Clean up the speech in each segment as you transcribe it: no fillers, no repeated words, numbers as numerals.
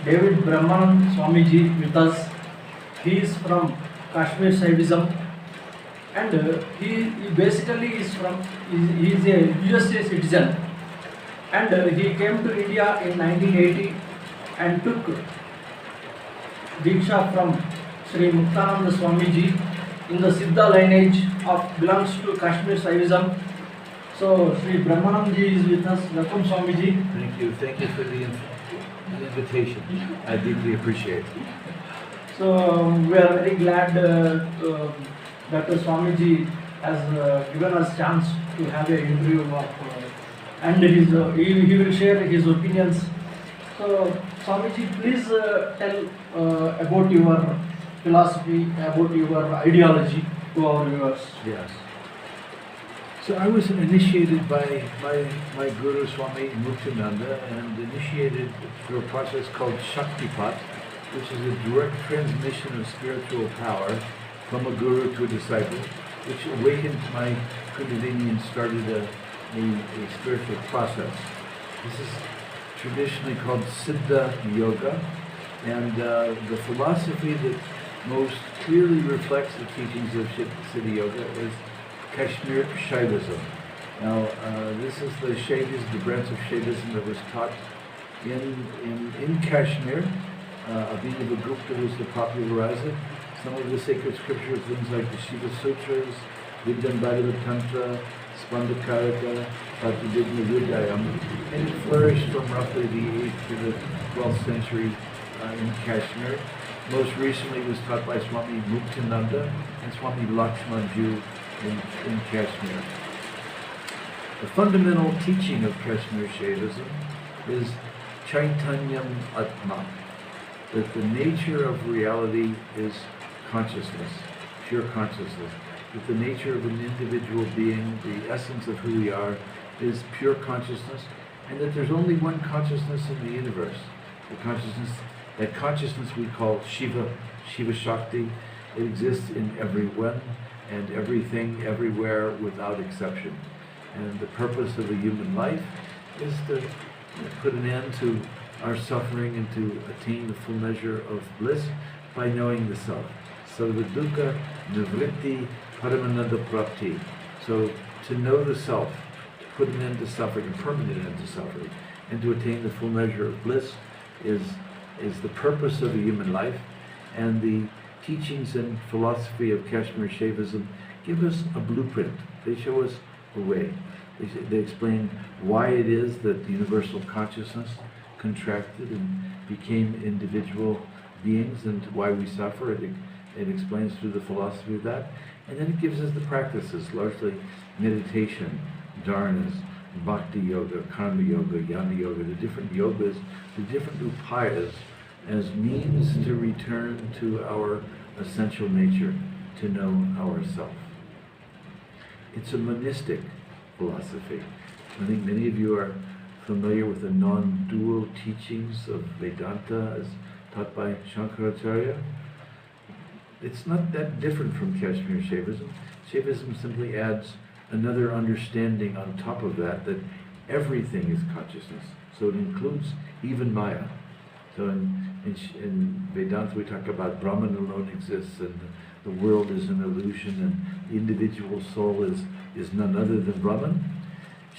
David Brahmananda Swamiji with us. He is from Kashmir shaivism, and he basically is from he is a USA citizen, and he came to India in 1980 and took Diksha from Sri Muktananda Swamiji in the Siddha Lineage of belongs to Kashmir shaivism. So Sri Brahmananda is with us. Welcome Swamiji. Thank you for the invitation. I deeply appreciate it. So we are very glad Dr. Swamiji has given us chance to have an interview of, and he will share his opinions. So Swamiji, please tell about your philosophy, about your ideology to our viewers. Yes. So I was initiated by my Guru Swami Muktananda and initiated through a process called Shakti, which is a direct transmission of spiritual power from a guru to a disciple, which awakened my Kundalini and started a spiritual process. This is traditionally called Siddha Yoga, and the philosophy that most clearly reflects the teachings of Siddha Yoga is Kashmir shaivism. Now, this is the Shaivism, the branch of Shaivism that was taught in Kashmir. Abhinava Gupta was the popularizer. Some of the sacred scriptures, things like the Shiva Sutras, Vidyambhadava Tantra, Spandakarika, Bhaktivedanta Vidyayam, and it flourished from roughly the 8th to the 12th century in Kashmir. Most recently it was taught by Swami Muktananda and Swami Lakshmanju in Kashmir. The fundamental teaching of Kashmir shaivism is Chaitanyam Atma, that the nature of reality is consciousness, pure consciousness, that the nature of an individual being, the essence of who we are, is pure consciousness, and that there's only one consciousness in the universe. That consciousness we call Shiva, Shiva Shakti. It exists in everyone and everything, everywhere, without exception. And the purpose of a human life is to put an end to our suffering and to attain the full measure of bliss by knowing the self. So the dukkha nivritti paramananda prapti. So to know the self, to put an end to suffering, a permanent end to suffering, and to attain the full measure of bliss is the purpose of a human life. And the teachings and philosophy of Kashmir shaivism give us a blueprint. They show us a way. They explain why it is that the universal consciousness contracted and became individual beings and why we suffer. It explains through the philosophy of that. And then it gives us the practices, largely meditation, dharanas, bhakti yoga, karma yoga, jnana yoga, the different yogas, the different upayas as means to return to our essential nature, to know ourself. It's a monistic philosophy. I think many of you are familiar with the non-dual teachings of Vedanta as taught by Shankaracharya. It's not that different from Kashmir shaivism. Shaivism simply adds another understanding on top of that everything is consciousness. So it includes even Maya. So in Vedanta we talk about Brahman alone exists and the world is an illusion and the individual soul is none other than Brahman.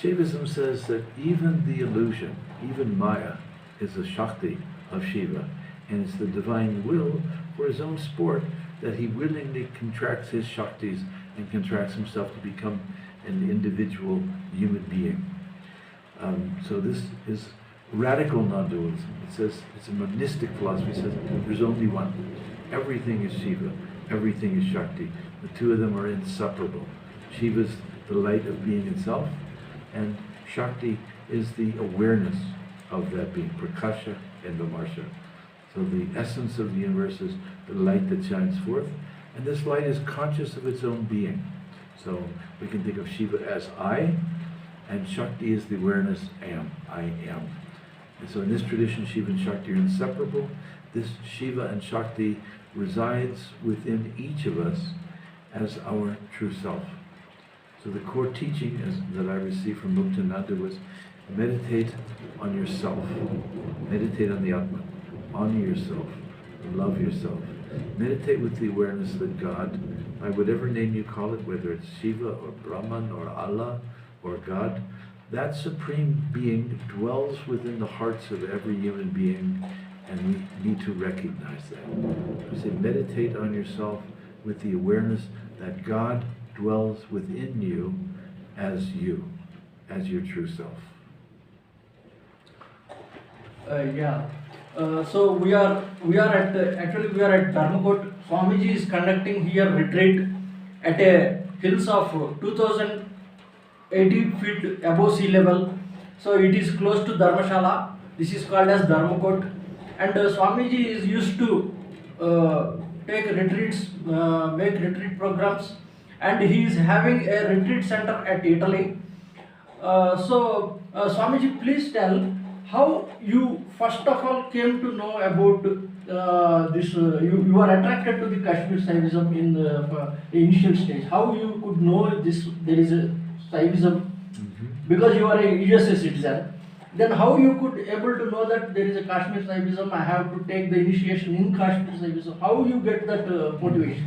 Shaivism says that even the illusion, even Maya, is a Shakti of Shiva, and it's the divine will for his own sport that he willingly contracts his Shaktis and contracts himself to become an individual human being. So this is radical non-dualism. It says it's a monistic philosophy. It says there's only one. Everything is Shiva. Everything is Shakti. The two of them are inseparable. Shiva's the light of being itself, and Shakti is the awareness of that being, Prakasha and Vimarsha. So the essence of the universe is the light that shines forth, and this light is conscious of its own being. So we can think of Shiva as I, and Shakti is the awareness I am. And so in this tradition, Shiva and Shakti are inseparable. This Shiva and Shakti resides within each of us as our true self. So the core teaching that I received from Muktananda was meditate on yourself. Meditate on the Atman. honor yourself, love yourself. Meditate with the awareness that God, by whatever name you call it, whether it's Shiva or Brahman or Allah or God, that supreme being dwells within the hearts of every human being, and we need to recognize that. I say meditate on yourself with the awareness that God dwells within you, as your true self. So we are at Dharmakot. Swamiji is conducting here retreat at a hills of 2080 feet above sea level. So it is close to Dharmashala. This is called as Dharmakot. And Swamiji is used to take retreats, make retreat programs, and he is having a retreat center at Italy. Swamiji, please tell how you first of all came to know about this. You were attracted to the Kashmir shaivism in the initial stage. How you could know this? There is a shaivism because you are a USA citizen. Then how you could able to know that there is a Kashmir shaivism? I have to take the initiation in Kashmir shaivism. How you get that motivation?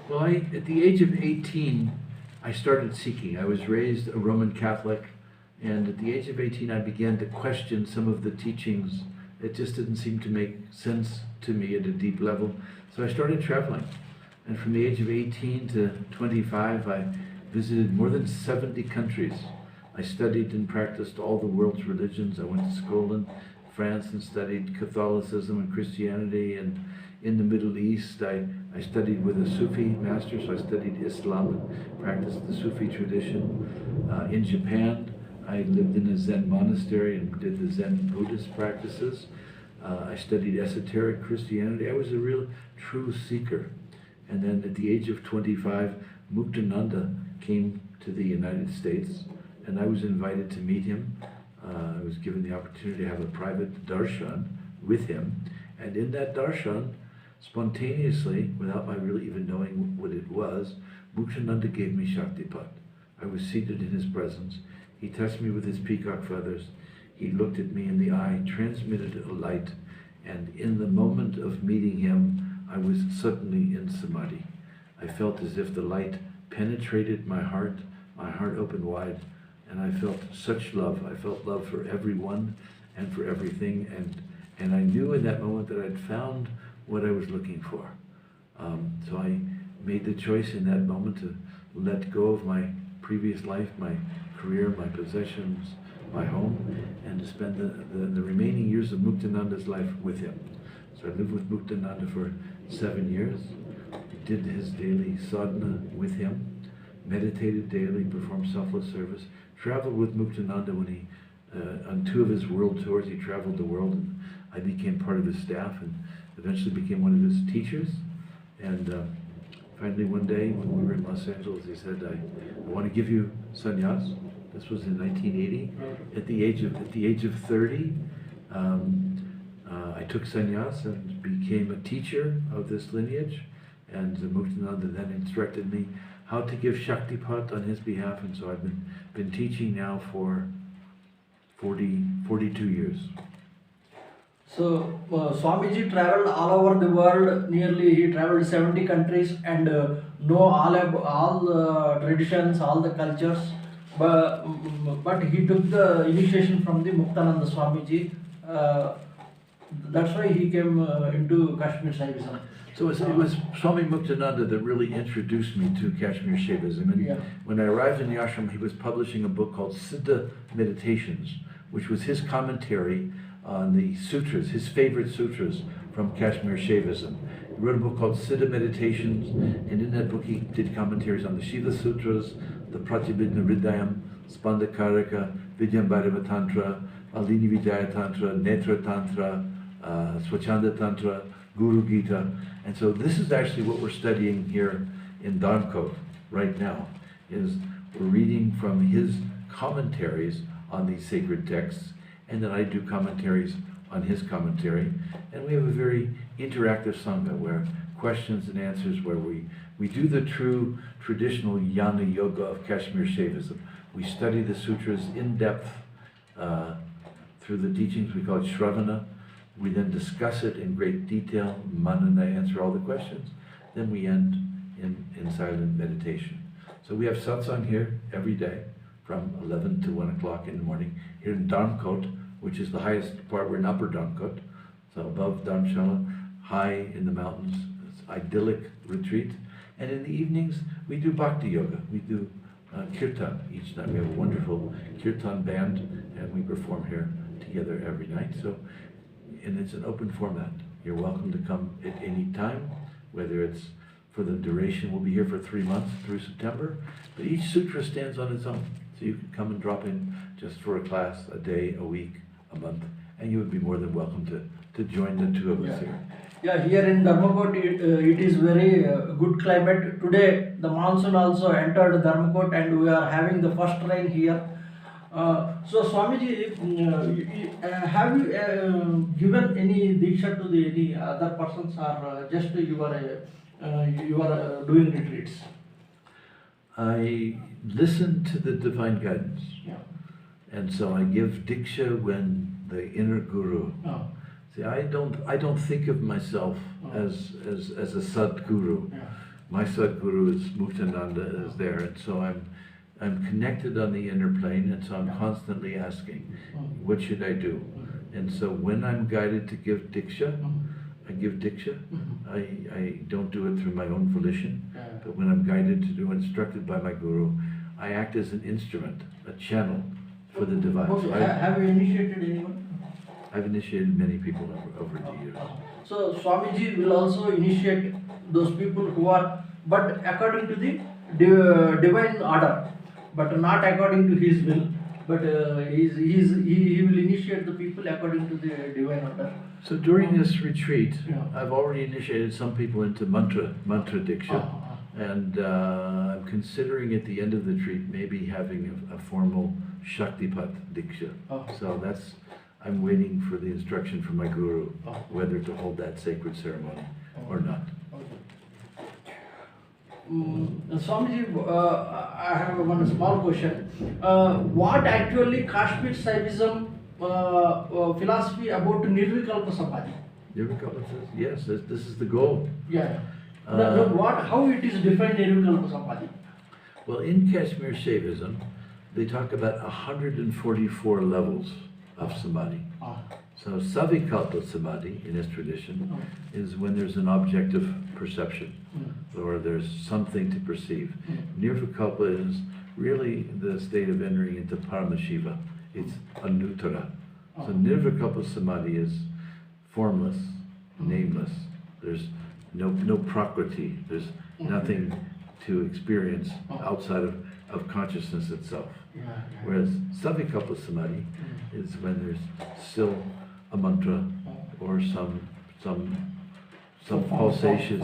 Well, at the age of 18, I started seeking. I was raised a Roman Catholic, and at the age of 18, I began to question some of the teachings. It just didn't seem to make sense to me at a deep level. So I started traveling. And from the age of 18 to 25, I visited more than 70 countries. I studied and practiced all the world's religions. I went to school in France and studied Catholicism and Christianity, and in the Middle East I studied with a Sufi master, so I studied Islam and practiced the Sufi tradition. In Japan, I lived in a Zen monastery and did the Zen Buddhist practices. I studied esoteric Christianity. I was a real true seeker. And then at the age of 25, Muktananda came to the United States, and I was invited to meet him. I was given the opportunity to have a private darshan with him. And in that darshan, spontaneously, without my really even knowing what it was, Muktananda gave me Shaktipat. I was seated in his presence. He touched me with his peacock feathers. He looked at me in the eye, transmitted a light, and in the moment of meeting him, I was suddenly in samadhi. I felt as if the light penetrated my heart opened wide, and I felt such love. I felt love for everyone and for everything, and I knew in that moment that I'd found what I was looking for. So I made the choice in that moment to let go of my previous life, my career, my possessions, my home, and to spend the remaining years of Muktananda's life with him. So I lived with Muktananda for 7 years, did his daily sadhana with him, meditated daily, performed selfless service, traveled with Muktananda when he, on 2 of his world tours, he traveled the world, and I became part of his staff and eventually became one of his teachers. And finally one day when we were in Los Angeles, he said, I want to give you sannyas. This was in 1980. At the age of 30, I took sannyas and became a teacher of this lineage. And Muktananda then instructed me how to give Shaktipat on his behalf, and so I've been teaching now for 42 years. So Swamiji traveled all over the world. Nearly he traveled 70 countries and know all the traditions, all the cultures. But he took the initiation from the Muktananda Swamiji. That's why he came into Kashmir shaivism. So it was Swami Muktananda that really introduced me to Kashmir shaivism. And when I arrived in the ashram, he was publishing a book called Siddha Meditations, which was his commentary on the sutras, his favorite sutras from Kashmir shaivism. He wrote a book called Siddha Meditations, and in that book he did commentaries on the Shiva Sutras, the Pratyabhidna Hridayam, Spandakarika, Vidyambhairava Tantra, Alini Vijaya Tantra, Netra Tantra, Swachanda Tantra, Guru Gita. And so this is actually what we're studying here in Dharmakot right now, is we're reading from his commentaries on these sacred texts, and then I do commentaries on his commentary. And we have a very interactive Sangha where questions and answers, where we do the true traditional Jnana Yoga of Kashmir shaivism. We study the sutras in depth through the teachings. We call it Shravana. We then discuss it in great detail. Man and I answer all the questions. Then we end in silent meditation. So we have satsang here every day from 11 to 1 o'clock in the morning here in Dharmkot, which is the highest part. We're in Upper Dharmkot, so above Dharamshala, high in the mountains. It's idyllic retreat. And in the evenings, we do bhakti yoga. We do kirtan each night. We have a wonderful kirtan band, and we perform here together every night. So, and it's an open format. You're welcome to come at any time, whether it's for the duration. We'll be here for 3 months through September, but each sutra stands on its own. So you can come and drop in just for a class, a day, a week, a month, and you would be more than welcome to join the two of us here. Yeah, here in Dharmakot, it is very good climate. Today, the monsoon also entered Dharmakot, and we are having the first rain here. So, Swamiji, have you given any diksha to any other persons, or just you are doing retreats? I listen to the divine guidance, Yeah. and so I give diksha when the inner guru. Oh. See, I don't think of myself as a Sadguru. Yeah. My Sadguru is Muktananda is there, and so I'm connected on the inner plane, and so I'm constantly asking, what should I do? And so when I'm guided to give diksha, I give diksha. I don't do it through my own volition, but when I'm guided to do, instructed by my guru, I act as an instrument, a channel for the divine. Okay. So Have you initiated anyone? I've initiated many people over the years. So Swamiji will also initiate those people who are, but according to the divine order, but not according to his will, but he will initiate the people according to the divine order. So during this retreat, Yeah. I've already initiated some people into mantra diksha, and I'm considering at the end of the retreat maybe having a formal Shaktipat diksha. So I'm waiting for the instruction from my guru whether to hold that sacred ceremony or not. Swamiji, I have one small question. What actually Kashmir shaivism philosophy about Nirvikalpa Samadhi? Nirvikalpa says, yes, this is the goal. Yeah. How it is defined Nirvikalpa Samadhi? Well, in Kashmir shaivism, they talk about 144 levels of samadhi. So savikalpa samadhi in this tradition is when there's an objective perception or there's something to perceive. Nirvikalpa is really the state of entering into Paramashiva. It's anuttara. So nirvikalpa samadhi is formless, nameless. There's no prakriti. There's nothing to experience outside of consciousness itself. Whereas savikalpa samadhi is when there's still a mantra or some pulsation,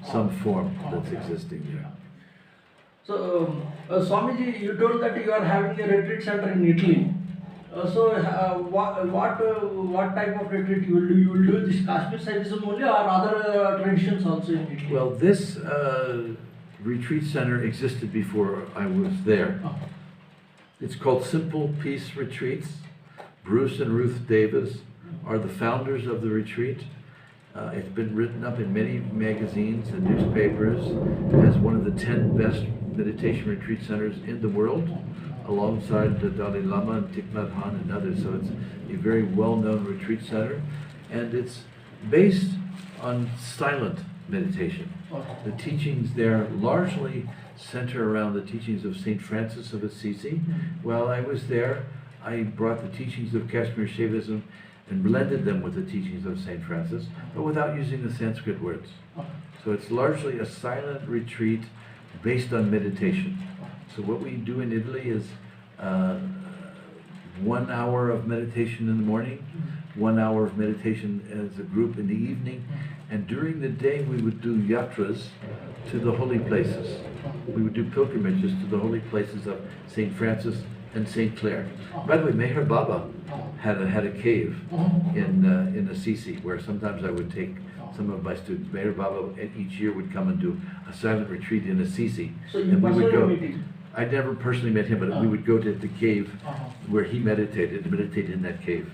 some form that's existing there. So, Swamiji, you told that you are having a retreat center in Italy. What type of retreat you will do? You will do this Kashmir shaivism only, or other traditions also in Italy? Well, this retreat center existed before I was there. It's called Simple Peace Retreats. Bruce and Ruth Davis are the founders of the retreat. It's been written up in many magazines and newspapers as one of the 10 best meditation retreat centers in the world, alongside the Dalai Lama and Thich Nhat Hanh and others. So it's a very well-known retreat center, and it's based on silent meditation. The teachings there largely center around the teachings of St. Francis of Assisi. While I was there, I brought the teachings of Kashmir shaivism and blended them with the teachings of St. Francis, but without using the Sanskrit words. So it's largely a silent retreat based on meditation. So what we do in Italy is 1 hour of meditation in the morning, 1 hour of meditation as a group in the evening, and during the day we would do yatras to the holy places. We would do pilgrimages to the holy places of St. Francis and St. Clair. By the way, Meher Baba had a cave in Assisi where sometimes I would take some of my students. Meher Baba each year would come and do a silent retreat in Assisi. So you personally meet him? I never personally met him, but we would go to the cave where he meditated in that cave.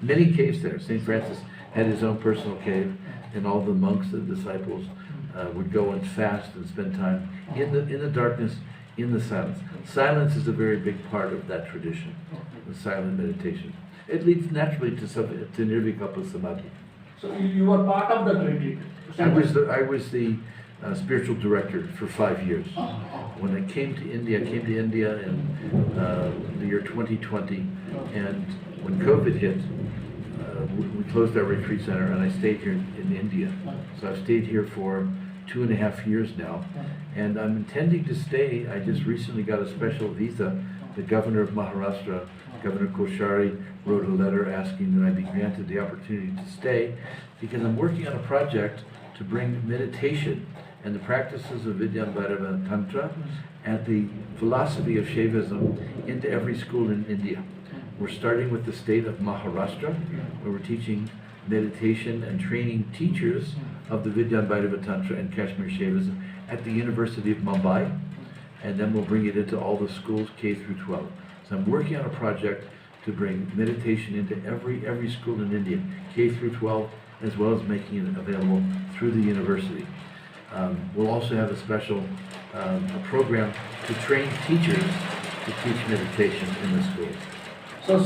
many caves there. St. Francis had his own personal cave, and all the monks and disciples would go and fast and spend time in the darkness, in the silence. Silence is a very big part of that tradition, the silent meditation. It leads naturally to nirvikalpa samadhi. So you were part of that retreat? I was the spiritual director for 5 years. When I came to India in the year 2020, and when COVID hit, we closed our retreat center, and I stayed here in India. So I've stayed here for 2.5 years now, and I'm intending to stay. I just recently got a special visa. The governor of Maharashtra, Governor Koshari, wrote a letter asking that I be granted the opportunity to stay, because I'm working on a project to bring meditation and the practices of Vidyanbhairava Tantra and the philosophy of Shaivism into every school in India. We're starting with the state of Maharashtra, where we're teaching meditation and training teachers of the Vidyanbhairava Tantra and Kashmir shaivism at the University of Mumbai, and then we'll bring it into all the schools K through 12. So I'm working on a project to bring meditation into every school in India, K through 12, as well as making it available through the university. We'll also have a special program to train teachers to teach meditation in the schools. So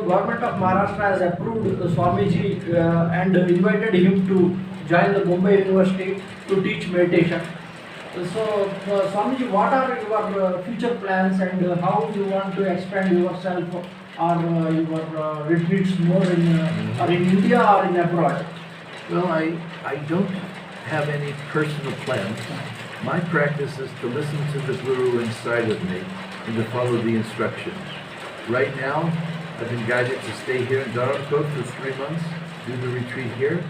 government of Maharashtra has approved Swamiji and invited him to join the Mumbai University to teach meditation. So Swamiji, what are your future plans, and how you want to expand yourself or your retreats more in India or in abroad? Well, I don't have any personal plans. My practice is to listen to the Guru inside of me and to follow the instructions. Right now, I've been guided to stay here in Dharamkot for 3 months, do the retreat here.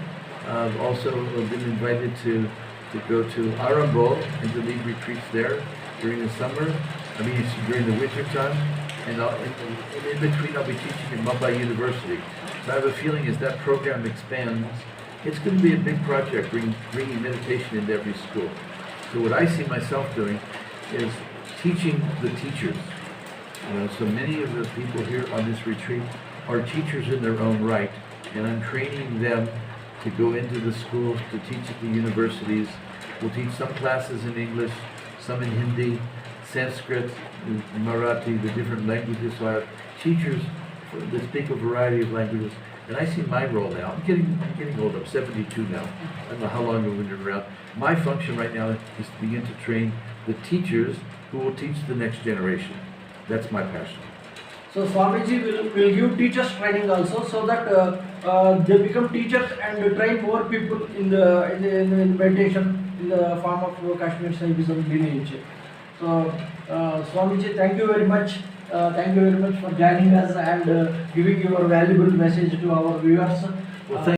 I've also been invited to go to Arambol and to lead retreats there during the summer, during the winter time, and in between I'll be teaching at Mumbai University. So I have a feeling as that program expands, it's going to be a big project, bringing meditation into every school. So what I see myself doing is teaching the teachers. So many of the people here on this retreat are teachers in their own right, and I'm training them to go into the schools, to teach at the universities. We'll teach some classes in English, some in Hindi, Sanskrit, Marathi, the different languages. So I have teachers that speak a variety of languages. And I see my role now. I'm getting old. I'm 72 now. I don't know how long I've been around. My function right now is to begin to train the teachers who will teach the next generation. That's my passion. So Swamiji will give teachers training also, so that they become teachers and train more people in the meditation in the form of Kashmir shaivism lineage. So Swamiji, thank you very much. Thank you very much for joining us and giving your valuable message to our viewers. Well,